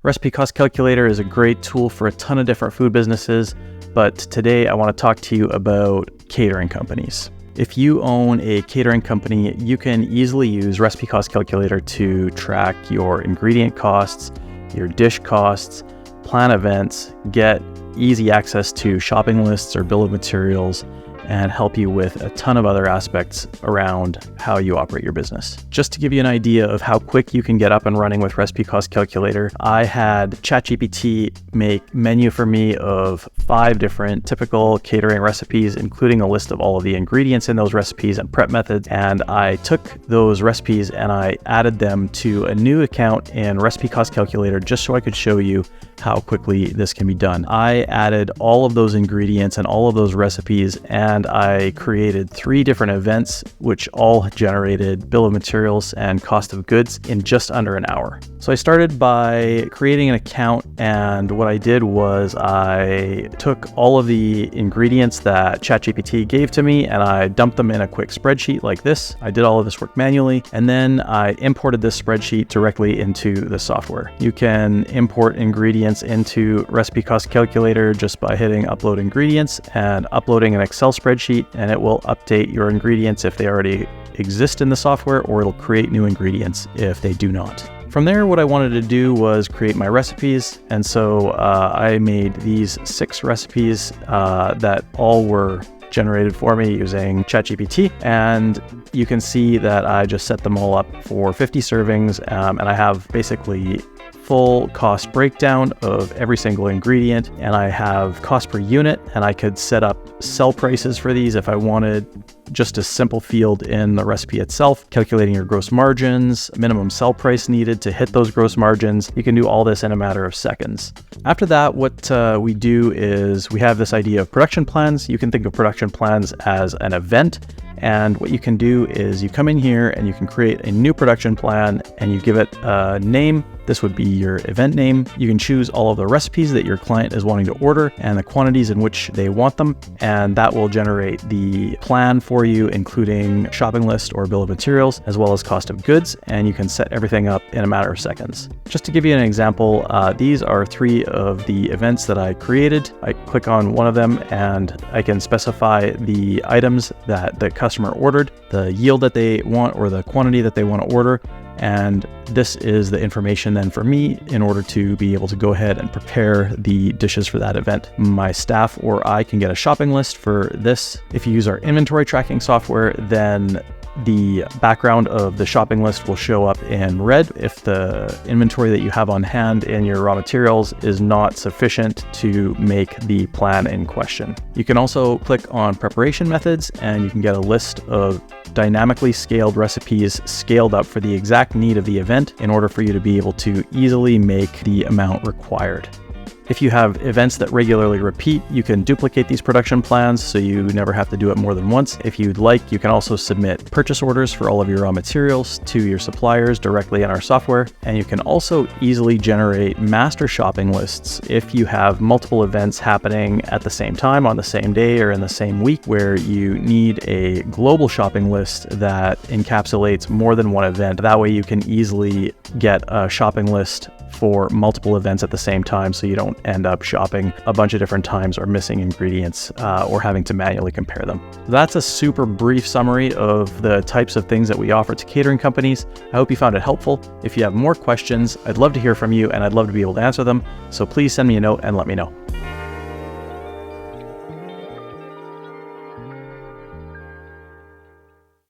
Recipe Cost Calculator is a great tool for a ton of different food businesses, but today I want to talk to you about catering companies. If you own a catering company, you can easily use Recipe Cost Calculator to track your ingredient costs, your dish costs, plan events, get easy access to shopping lists or bill of materials, and help you with a ton of other aspects around how you operate your business. Just to give you an idea of how quick you can get up and running with Recipe Cost Calculator, I had ChatGPT make menu for me of 5 different typical catering recipes, including a list of all of the ingredients in those recipes and prep methods. And I took those recipes and I added them to a new account in Recipe Cost Calculator just so I could show you how quickly this can be done. I added all of those ingredients and all of those recipes, and I created 3 different events, which all generated bill of materials and cost of goods in just under an hour. So I started by creating an account, and what I did was I took all of the ingredients that ChatGPT gave to me and I dumped them in a quick spreadsheet like this. I did all of this work manually, and then I imported this spreadsheet directly into the software. You can import ingredients into Recipe Cost Calculator just by hitting upload ingredients and uploading an Excel spreadsheet, and it will update your ingredients if they already exist in the software, or it'll create new ingredients if they do not. From there, what I wanted to do was create my recipes, and so I made these 6 recipes that all were generated for me using ChatGPT, and you can see that I just set them all up for 50 servings, and I have basically full cost breakdown of every single ingredient, and I have cost per unit, and I could set up sell prices for these if I wanted. Just a simple field in the recipe itself, calculating your gross margins, minimum sell price needed to hit those gross margins. You can do all this in a matter of seconds. After that, what we do is we have this idea of production plans. You can think of production plans as an event. And what you can do is you come in here and you can create a new production plan and you give it a name. This would be your event name. You can choose all of the recipes that your client is wanting to order and the quantities in which they want them. And that will generate the plan for you, including shopping list or bill of materials, as well as cost of goods. And you can set everything up in a matter of seconds. Just to give you an example, these are 3 of the events that I created. I click on one of them and I can specify the items that the customer ordered, the yield that they want, or the quantity that they want to order. And this is the information then for me in order to be able to go ahead and prepare the dishes for that event. My staff or I can get a shopping list for this. If you use our inventory tracking software, then the background of the shopping list will show up in red if the inventory that you have on hand in your raw materials is not sufficient to make the plan in question. You can also click on preparation methods and you can get a list of dynamically scaled recipes scaled up for the exact need of the event in order for you to be able to easily make the amount required. If you have events that regularly repeat, you can duplicate these production plans so you never have to do it more than once. If you'd like, you can also submit purchase orders for all of your raw materials to your suppliers directly in our software. And you can also easily generate master shopping lists if you have multiple events happening at the same time on the same day or in the same week, where you need a global shopping list that encapsulates more than one event. That way you can easily get a shopping list for multiple events at the same time, so you don't end up shopping a bunch of different times or missing ingredients or having to manually compare them. That's a super brief summary of the types of things that we offer to catering companies. I hope you found it helpful. If you have more questions, I'd love to hear from you and I'd love to be able to answer them. So please send me a note and let me know.